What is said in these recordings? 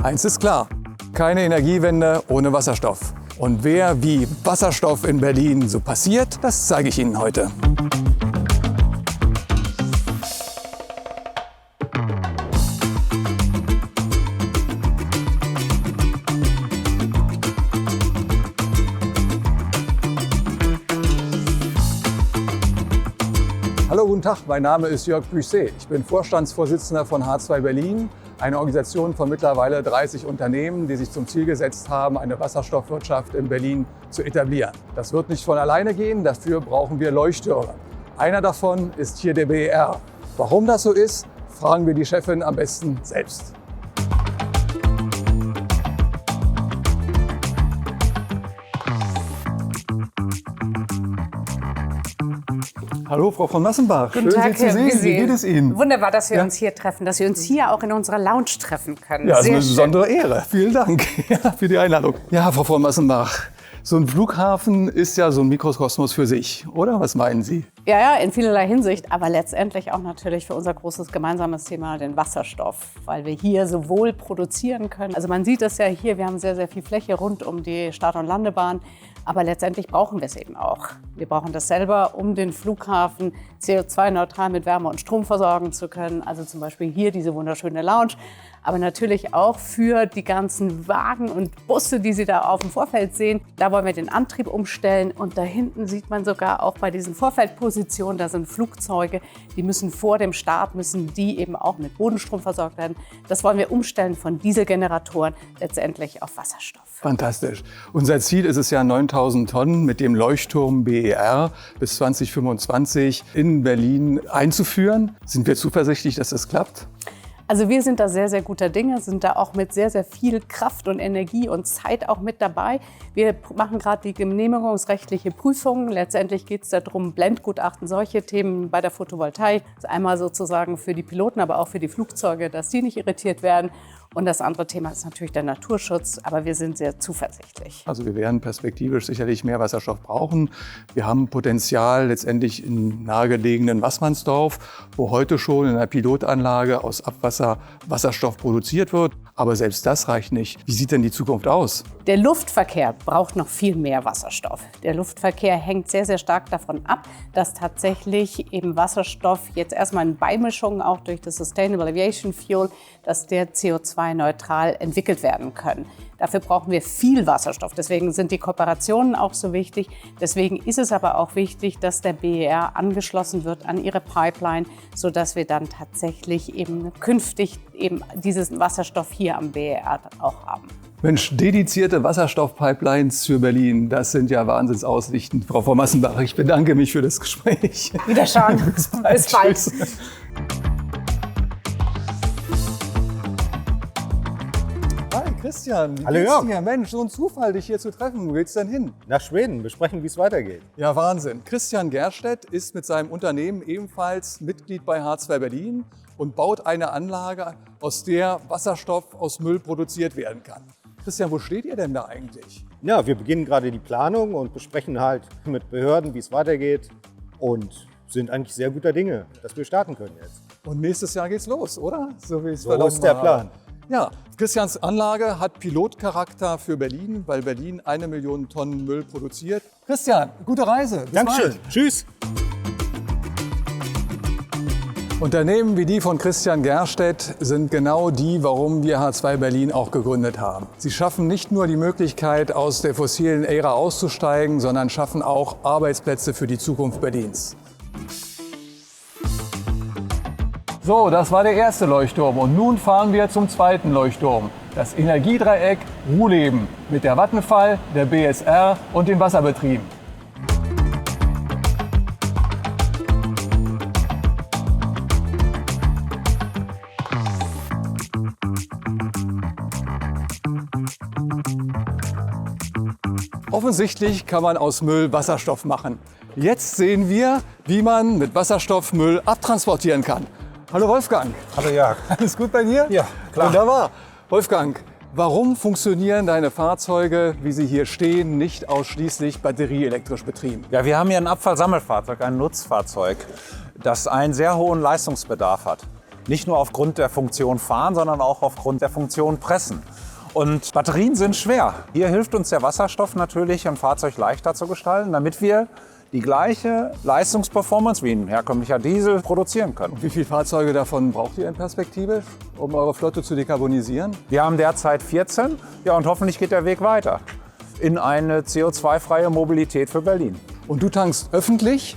Eins ist klar, keine Energiewende ohne Wasserstoff. Und wer wie Wasserstoff in Berlin so passiert, das zeige ich Ihnen heute. Hallo, guten Tag, mein Name ist Jörg Büsset. Ich bin Vorstandsvorsitzender von H2 Berlin, eine Organisation von mittlerweile 30 Unternehmen, die sich zum Ziel gesetzt haben, eine Wasserstoffwirtschaft in Berlin zu etablieren. Das wird nicht von alleine gehen, dafür brauchen wir Leuchttürme. Einer davon ist hier der BER. Warum das so ist, fragen wir die Chefin am besten selbst. Hallo, Frau von Massenbach. Guten Tag, Sie zu sehen. Wie geht es Ihnen? Wunderbar, dass wir uns hier treffen, dass wir uns hier auch in unserer Lounge treffen können. Ja, das ist Sehr eine schön. besondere Ehre. Vielen Dank für die Einladung. Ja, Frau von Massenbach, so ein Flughafen ist ja so ein Mikrokosmos für sich, oder? Was meinen Sie? Ja, in vielerlei Hinsicht, aber letztendlich auch natürlich für unser großes gemeinsames Thema, den Wasserstoff, weil wir hier sowohl produzieren können. Also man sieht es ja hier, wir haben sehr, sehr viel Fläche rund um die Start- und Landebahn. Aber letztendlich brauchen wir es eben auch. Wir brauchen das selber, um den Flughafen CO2-neutral mit Wärme und Strom versorgen zu können. Also zum Beispiel hier diese wunderschöne Lounge. Aber natürlich auch für die ganzen Wagen und Busse, die Sie da auf dem Vorfeld sehen. Da wollen wir den Antrieb umstellen. Und da hinten sieht man sogar auch bei diesen Vorfeldpositionen, da sind Flugzeuge, die müssen vor dem Start, müssen die eben auch mit Bodenstrom versorgt werden. Das wollen wir umstellen von Dieselgeneratoren letztendlich auf Wasserstoff. Fantastisch. Unser Ziel ist es ja, 9000 Tonnen mit dem Leuchtturm BER bis 2025 in Berlin einzuführen. Sind wir zuversichtlich, dass das klappt? Also wir sind da sehr, sehr guter Dinge, sind da auch mit sehr, sehr viel Kraft und Energie und Zeit auch mit dabei. Wir machen gerade die genehmigungsrechtliche Prüfung. Letztendlich geht es darum, Blendgutachten, solche Themen bei der Photovoltaik. Das ist einmal sozusagen für die Piloten, aber auch für die Flugzeuge, dass die nicht irritiert werden. Und das andere Thema ist natürlich der Naturschutz, aber wir sind sehr zuversichtlich. Also wir werden perspektivisch sicherlich mehr Wasserstoff brauchen. Wir haben Potenzial letztendlich in nahegelegenen Wassmannsdorf, wo heute schon in einer Pilotanlage aus Abwasser Wasserstoff produziert wird. Aber selbst das reicht nicht. Wie sieht denn die Zukunft aus? Der Luftverkehr braucht noch viel mehr Wasserstoff. Der Luftverkehr hängt sehr, sehr stark davon ab, dass tatsächlich eben Wasserstoff jetzt erstmal in Beimischungen auch durch das Sustainable Aviation Fuel, dass der CO2-neutral entwickelt werden können. Dafür brauchen wir viel Wasserstoff. Deswegen sind die Kooperationen auch so wichtig. Deswegen ist es aber auch wichtig, dass der BER angeschlossen wird an ihre Pipeline, sodass wir dann tatsächlich eben künftig eben diesen Wasserstoff hier am BER auch haben. Mensch, dedizierte Wasserstoffpipelines für Berlin, das sind ja Wahnsinnsaussichten. Frau von Massenbach, ich bedanke mich für das Gespräch. Wiederschauen. Bis bald. Tschüss. Hi Christian, wie Hallo geht's Jörg. dir? Mensch, so ein Zufall, dich hier zu treffen. Wo geht's denn hin? Nach Schweden, besprechen, wie es weitergeht. Ja, Wahnsinn. Christian Gerstedt ist mit seinem Unternehmen ebenfalls Mitglied bei H2 Berlin und baut eine Anlage, aus der Wasserstoff aus Müll produziert werden kann. Christian, wo steht ihr denn da eigentlich? Ja, wir beginnen gerade die Planung und besprechen halt mit Behörden, wie es weitergeht und sind eigentlich sehr guter Dinge, dass wir starten können jetzt. Und nächstes Jahr geht's los, oder? So wie ich es So ist der Plan. Ja, Christians Anlage hat Pilotcharakter für Berlin, weil Berlin 1 Million Tonnen Müll produziert. Christian, gute Reise. Bis Dankeschön. bald. Tschüss. Unternehmen wie die von Christian Gerstedt sind genau die, warum wir H2 Berlin auch gegründet haben. Sie schaffen nicht nur die Möglichkeit, aus der fossilen Ära auszusteigen, sondern schaffen auch Arbeitsplätze für die Zukunft Berlins. So, das war der erste Leuchtturm und nun fahren wir zum zweiten Leuchtturm. Das Energiedreieck Ruhleben mit der Vattenfall, der BSR und den Wasserbetrieben. Offensichtlich kann man aus Müll Wasserstoff machen. Jetzt sehen wir, wie man mit Wasserstoff Müll abtransportieren kann. Hallo Wolfgang. Hallo Jörg. Alles gut bei dir? Ja, klar. Wunderbar. Wolfgang, Warum funktionieren deine Fahrzeuge, wie sie hier stehen, nicht ausschließlich batterieelektrisch betrieben? Ja, wir haben hier ein Abfallsammelfahrzeug, ein Nutzfahrzeug, das einen sehr hohen Leistungsbedarf hat. Nicht nur aufgrund der Funktion fahren, sondern auch aufgrund der Funktion pressen. Und Batterien sind schwer. Hier hilft uns der Wasserstoff natürlich, ein Fahrzeug leichter zu gestalten, damit wir die gleiche Leistungsperformance wie ein herkömmlicher Diesel produzieren können. Wie viele Fahrzeuge davon braucht ihr in Perspektive, um eure Flotte zu dekarbonisieren? Wir haben derzeit 14, ja, und hoffentlich geht der Weg weiter in eine CO2-freie Mobilität für Berlin. Und du tankst öffentlich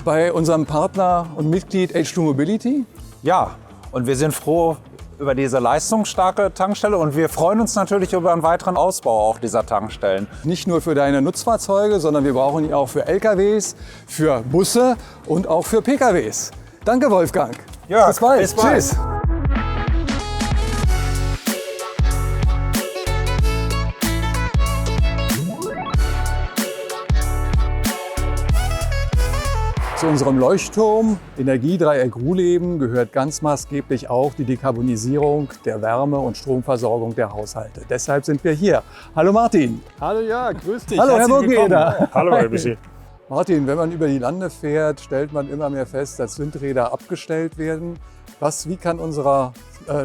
bei unserem Partner und Mitglied H2 Mobility? Ja, und wir sind froh über diese leistungsstarke Tankstelle und wir freuen uns natürlich über einen weiteren Ausbau auch dieser Tankstellen. Nicht nur für deine Nutzfahrzeuge, sondern wir brauchen ihn auch für LKWs, für Busse und auch für PKWs. Danke, Wolfgang. Ja, bis bald. bis bald. Tschüss. Zu unserem Leuchtturm Energiedreieck Ruhleben gehört ganz maßgeblich auch die Dekarbonisierung der Wärme- und Stromversorgung der Haushalte. Deshalb sind wir hier. Hallo Martin. Hallo Jörg, grüß dich. Hallo Herr Herzlich willkommen. Burgeder. Hallo Herr Bissi. Martin, wenn man über die Lande fährt, stellt man immer mehr fest, dass Windräder abgestellt werden. Wie kann unser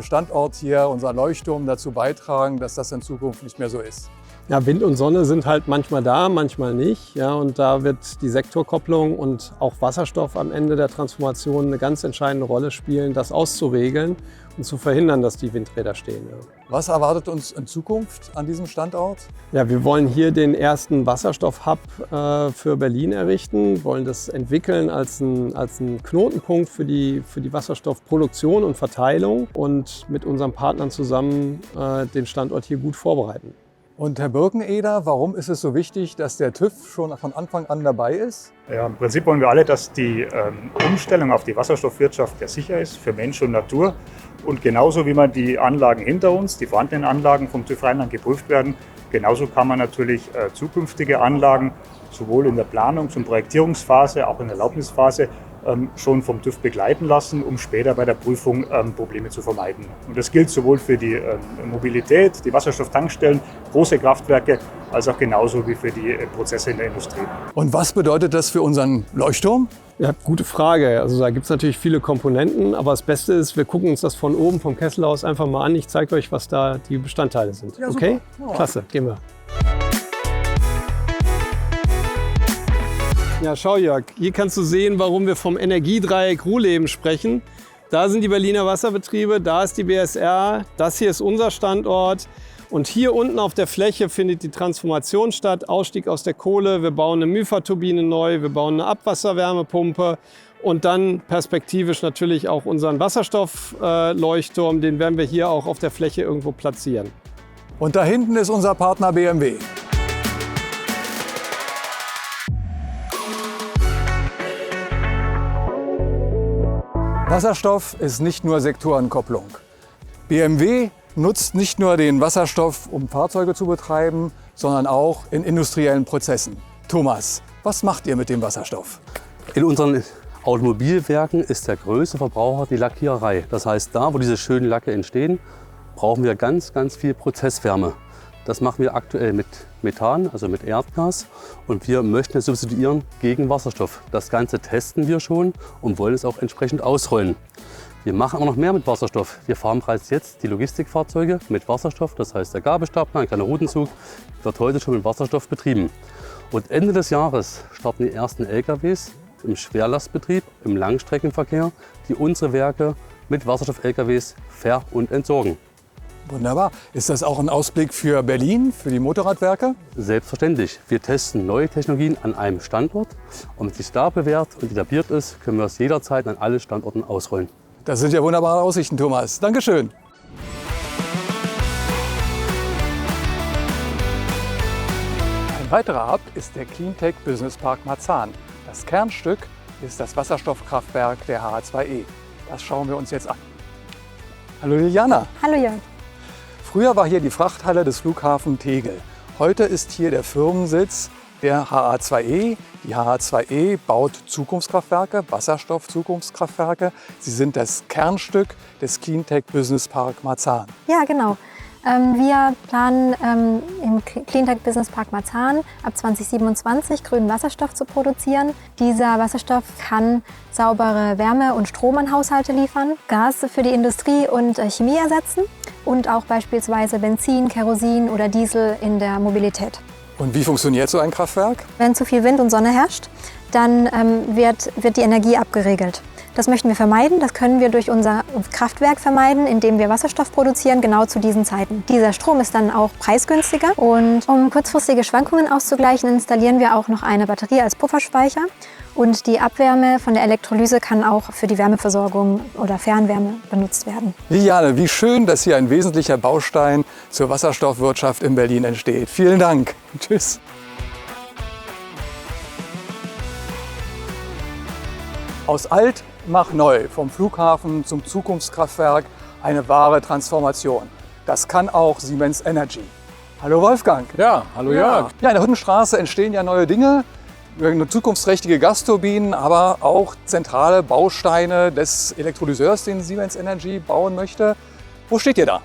Standort hier, unser Leuchtturm dazu beitragen, dass das in Zukunft nicht mehr so ist? Ja, Wind und Sonne sind halt manchmal da, manchmal nicht. Ja, und da wird die Sektorkopplung und auch Wasserstoff am Ende der Transformation eine ganz entscheidende Rolle spielen, das auszuregeln und zu verhindern, dass die Windräder stehen. Ja. Was erwartet uns in Zukunft an diesem Standort? Ja, wir wollen hier den ersten Wasserstoff-Hub für Berlin errichten, wollen das entwickeln als einen Knotenpunkt für die Wasserstoffproduktion und Verteilung und mit unseren Partnern zusammen den Standort hier gut vorbereiten. Und Herr Birkeneder, warum ist es so wichtig, dass der TÜV schon von Anfang an dabei ist? Ja, im Prinzip wollen wir alle, dass die Umstellung auf die Wasserstoffwirtschaft ja sicher ist für Mensch und Natur. Und genauso wie man die Anlagen hinter uns, die vorhandenen Anlagen vom TÜV Rheinland geprüft werden, genauso kann man natürlich zukünftige Anlagen sowohl in der Planung, zum Projektierungsphase, auch in der Erlaubnisphase schon vom TÜV begleiten lassen, um später bei der Prüfung Probleme zu vermeiden. Und das gilt sowohl für die Mobilität, die Wasserstofftankstellen, große Kraftwerke, als auch genauso wie für die Prozesse in der Industrie. Und was bedeutet das für unseren Leuchtturm? Ja, gute Frage. Also da gibt es natürlich viele Komponenten, aber das Beste ist, wir gucken uns das von oben vom Kessel aus einfach mal an. Ich zeige euch, was da die Bestandteile sind. Ja, okay? super. Klasse, gehen wir. Ja, schau Jörg, hier kannst du sehen, warum wir vom Energiedreieck Ruhleben sprechen. Da sind die Berliner Wasserbetriebe, da ist die BSR, das hier ist unser Standort. Und hier unten auf der Fläche findet die Transformation statt, Ausstieg aus der Kohle. Wir bauen eine Myfa-Turbine neu, wir bauen eine Abwasserwärmepumpe und dann perspektivisch natürlich auch unseren Wasserstoffleuchtturm. Den werden wir hier auch auf der Fläche irgendwo platzieren. Und da hinten ist unser Partner BMW. Wasserstoff ist nicht nur Sektorenkopplung. BMW nutzt nicht nur den Wasserstoff, um Fahrzeuge zu betreiben, sondern auch in industriellen Prozessen. Thomas, was macht ihr mit dem Wasserstoff? In unseren Automobilwerken ist der größte Verbraucher die Lackiererei. Das heißt, da, wo diese schönen Lacke entstehen, brauchen wir ganz, ganz viel Prozesswärme. Das machen wir aktuell mit Methan, also mit Erdgas. Und wir möchten es substituieren gegen Wasserstoff. Das Ganze testen wir schon und wollen es auch entsprechend ausrollen. Wir machen aber noch mehr mit Wasserstoff. Wir fahren bereits jetzt die Logistikfahrzeuge mit Wasserstoff. Das heißt, der Gabelstapler, ein kleiner Routenzug, wird heute schon mit Wasserstoff betrieben. Und Ende des Jahres starten die ersten LKWs im Schwerlastbetrieb, im Langstreckenverkehr, die unsere Werke mit Wasserstoff-LKWs ver- und entsorgen. Wunderbar. Ist das auch ein Ausblick für Berlin, für die Motorradwerke? Selbstverständlich. Wir testen neue Technologien an einem Standort. Und wenn es sich da bewährt und etabliert ist, können wir es jederzeit an alle Standorten ausrollen. Das sind ja wunderbare Aussichten, Thomas. Dankeschön. Ein weiterer Hub ist der Cleantech Business Park Marzahn. Das Kernstück ist das Wasserstoffkraftwerk der HH2E. Das schauen wir uns jetzt an. Hallo Liliana. Hallo Jörg. Früher war hier die Frachthalle des Flughafen Tegel. Heute ist hier der Firmensitz der HH2E. Die HH2E baut Zukunftskraftwerke, Wasserstoff-Zukunftskraftwerke. Sie sind das Kernstück des Cleantech Business Park Marzahn. Ja, genau. Wir planen im Cleantech Business Park Marzahn ab 2027 grünen Wasserstoff zu produzieren. Dieser Wasserstoff kann saubere Wärme und Strom an Haushalte liefern, Gas für die Industrie und Chemie ersetzen und auch beispielsweise Benzin, Kerosin oder Diesel in der Mobilität. Und wie funktioniert so ein Kraftwerk? Wenn zu viel Wind und Sonne herrscht, dann wird die Energie abgeregelt. Das möchten wir vermeiden. Das können wir durch unser Kraftwerk vermeiden, indem wir Wasserstoff produzieren, genau zu diesen Zeiten. Dieser Strom ist dann auch preisgünstiger. Und um kurzfristige Schwankungen auszugleichen, installieren wir auch noch eine Batterie als Pufferspeicher. Und die Abwärme von der Elektrolyse kann auch für die Wärmeversorgung oder Fernwärme benutzt werden. Liane, wie schön, dass hier ein wesentlicher Baustein zur Wasserstoffwirtschaft in Berlin entsteht. Vielen Dank. Tschüss. Aus alt mach neu, vom Flughafen zum Zukunftskraftwerk, eine wahre Transformation. Das kann auch Siemens Energy. Hallo Wolfgang. Ja, hallo Jörg. Ja, in der Hüttenstraße entstehen ja neue Dinge, zukunftsträchtige Gasturbinen, aber auch zentrale Bausteine des Elektrolyseurs, den Siemens Energy bauen möchte. Wo steht ihr da?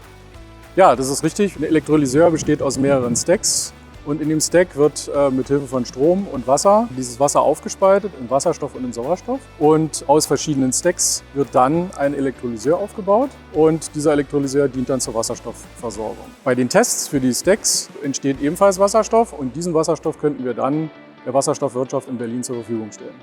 Ja, das ist richtig. Ein Elektrolyseur besteht aus mehreren Stacks. Und in dem Stack wird mit Hilfe von Strom und Wasser dieses Wasser aufgespaltet in Wasserstoff und in Sauerstoff. Und aus verschiedenen Stacks wird dann ein Elektrolyseur aufgebaut. Und dieser Elektrolyseur dient dann zur Wasserstoffversorgung. Bei den Tests für die Stacks entsteht ebenfalls Wasserstoff. Und diesen Wasserstoff könnten wir dann der Wasserstoffwirtschaft in Berlin zur Verfügung stellen.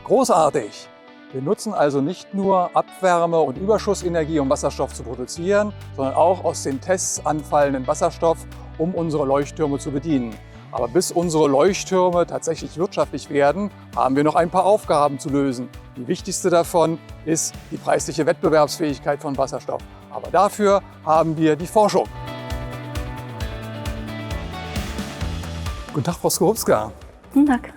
Großartig! Wir nutzen also nicht nur Abwärme und Überschussenergie, um Wasserstoff zu produzieren, sondern auch aus den Tests anfallenden Wasserstoff, um unsere Leuchttürme zu bedienen. Aber bis unsere Leuchttürme tatsächlich wirtschaftlich werden, haben wir noch ein paar Aufgaben zu lösen. Die wichtigste davon ist die preisliche Wettbewerbsfähigkeit von Wasserstoff. Aber dafür haben wir die Forschung. Guten Tag, Frau Skorupska. Guten Tag.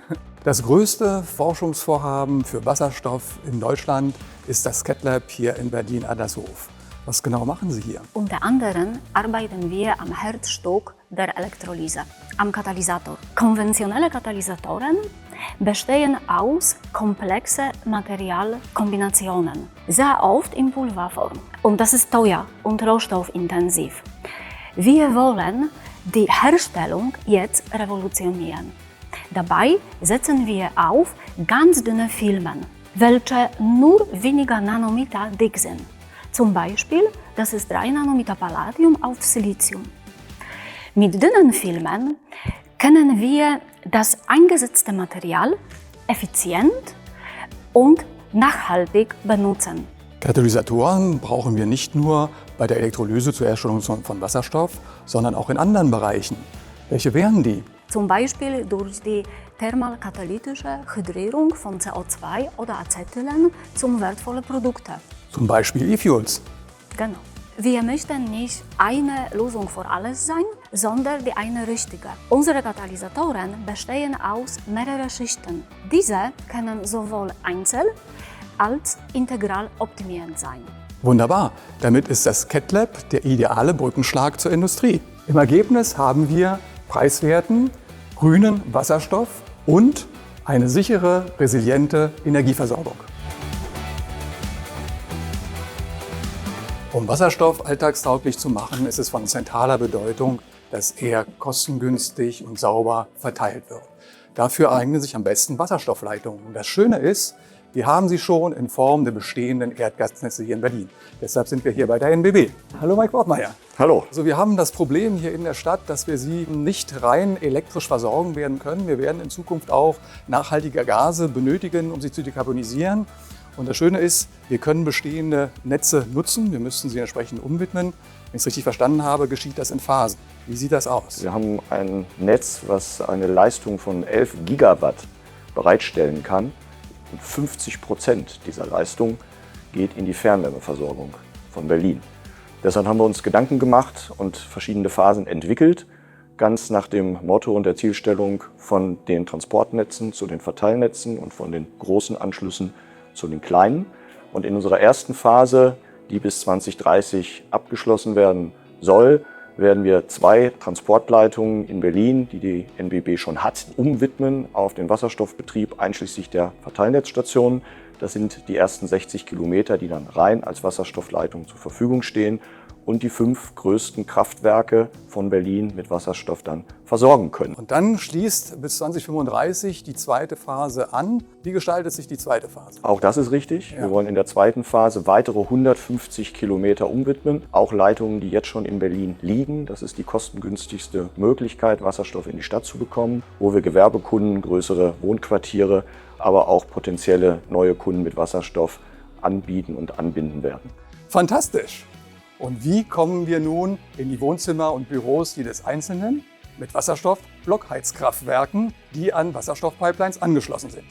Das größte Forschungsvorhaben für Wasserstoff in Deutschland ist das CatLab hier in Berlin-Adlershof. Was genau machen Sie hier? Unter anderem arbeiten wir am Herzstück der Elektrolyse, am Katalysator. Konventionelle Katalysatoren bestehen aus komplexen Materialkombinationen, sehr oft in Pulverform. Und das ist teuer und rohstoffintensiv. Wir wollen die Herstellung jetzt revolutionieren. Dabei setzen wir auf ganz dünne Filmen, welche nur weniger Nanometer dick sind. Zum Beispiel, das ist 3 Nanometer Palladium auf Silizium. Mit dünnen Filmen können wir das eingesetzte Material effizient und nachhaltig benutzen. Katalysatoren brauchen wir nicht nur bei der Elektrolyse zur Herstellung von Wasserstoff, sondern auch in anderen Bereichen. Welche wären die? Zum Beispiel durch die thermalkatalytische Hydrierung von CO2 oder Acetylen zum wertvollen Produkte. Zum Beispiel E-Fuels. Genau. Wir möchten nicht eine Lösung für alles sein, sondern die eine richtige. Unsere Katalysatoren bestehen aus mehreren Schichten. Diese können sowohl einzeln als integral optimiert sein. Wunderbar. Damit ist das CatLab der ideale Brückenschlag zur Industrie. Im Ergebnis haben wir preiswerten, grünen Wasserstoff und eine sichere, resiliente Energieversorgung. Um Wasserstoff alltagstauglich zu machen, ist es von zentraler Bedeutung, dass er kostengünstig und sauber verteilt wird. Dafür eignen sich am besten Wasserstoffleitungen. Und das Schöne ist, wir haben sie schon in Form der bestehenden Erdgasnetze hier in Berlin. Deshalb sind wir hier bei der NBB. Hallo Mike Wortmeier. Hallo. Also wir haben das Problem hier in der Stadt, dass wir sie nicht rein elektrisch versorgen werden können. Wir werden in Zukunft auch nachhaltige Gase benötigen, um sie zu dekarbonisieren. Und das Schöne ist, wir können bestehende Netze nutzen. Wir müssten sie entsprechend umwidmen. Wenn ich es richtig verstanden habe, geschieht das in Phasen. Wie sieht das aus? Wir haben ein Netz, was eine Leistung von 11 Gigawatt bereitstellen kann. Und 50% dieser Leistung geht in die Fernwärmeversorgung von Berlin. Deshalb haben wir uns Gedanken gemacht und verschiedene Phasen entwickelt, ganz nach dem Motto und der Zielstellung von den Transportnetzen zu den Verteilnetzen und von den großen Anschlüssen zu den kleinen. Und in unserer ersten Phase, die bis 2030 abgeschlossen werden soll, werden wir 2 Transportleitungen in Berlin, die die NBB schon hat, umwidmen auf den Wasserstoffbetrieb einschließlich der Verteilnetzstationen. Das sind die ersten 60 Kilometer, die dann rein als Wasserstoffleitung zur Verfügung stehen. und die 5 größten Kraftwerke von Berlin mit Wasserstoff dann versorgen können. Und dann schließt bis 2035 die zweite Phase an. Wie gestaltet sich die zweite Phase? Auch das ist richtig. Wir wollen in der zweiten Phase weitere 150 Kilometer umwidmen. Auch Leitungen, die jetzt schon in Berlin liegen. Das ist die kostengünstigste Möglichkeit, Wasserstoff in die Stadt zu bekommen, wo wir Gewerbekunden, größere Wohnquartiere, aber auch potenzielle neue Kunden mit Wasserstoff anbieten und anbinden werden. Fantastisch! Und wie kommen wir nun in die Wohnzimmer und Büros jedes Einzelnen? Mit Wasserstoff-Blockheizkraftwerken, die an Wasserstoffpipelines angeschlossen sind.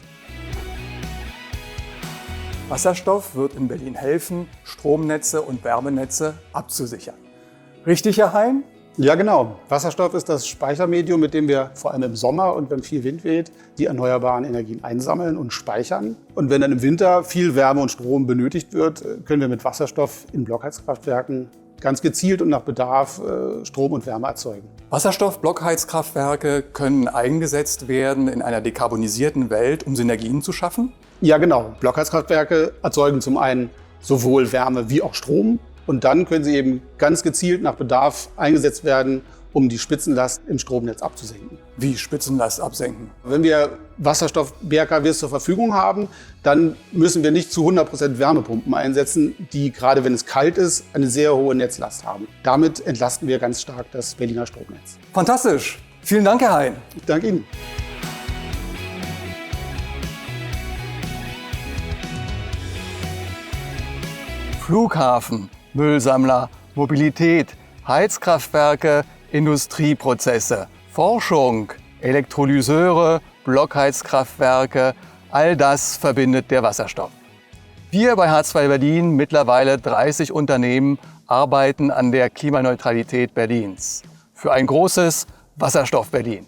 Wasserstoff wird in Berlin helfen, Stromnetze und Wärmenetze abzusichern. Richtig, Herr Hein? Ja, genau. Wasserstoff ist das Speichermedium, mit dem wir vor allem im Sommer und wenn viel Wind weht, die erneuerbaren Energien einsammeln und speichern. Und wenn dann im Winter viel Wärme und Strom benötigt wird, können wir mit Wasserstoff in Blockheizkraftwerken ganz gezielt und nach Bedarf Strom und Wärme erzeugen. Wasserstoff-Blockheizkraftwerke können eingesetzt werden in einer dekarbonisierten Welt, um Synergien zu schaffen? Ja, genau. Blockheizkraftwerke erzeugen zum einen sowohl Wärme wie auch Strom. Und dann können sie eben ganz gezielt nach Bedarf eingesetzt werden, um die Spitzenlast im Stromnetz abzusenken. Wie Spitzenlast absenken? Wenn wir Wasserstoff-BRKWs zur Verfügung haben, dann müssen wir nicht zu 100% Wärmepumpen einsetzen, die gerade wenn es kalt ist, eine sehr hohe Netzlast haben. Damit entlasten wir ganz stark das Berliner Stromnetz. Fantastisch! Vielen Dank, Herr Hein. Ich danke Ihnen. Flughafen, Müllsammler, Mobilität, Heizkraftwerke, Industrieprozesse, Forschung, Elektrolyseure, Blockheizkraftwerke, all das verbindet der Wasserstoff. Wir bei H2 Berlin, mittlerweile 30 Unternehmen, arbeiten an der Klimaneutralität Berlins. Für ein großes Wasserstoff Berlin.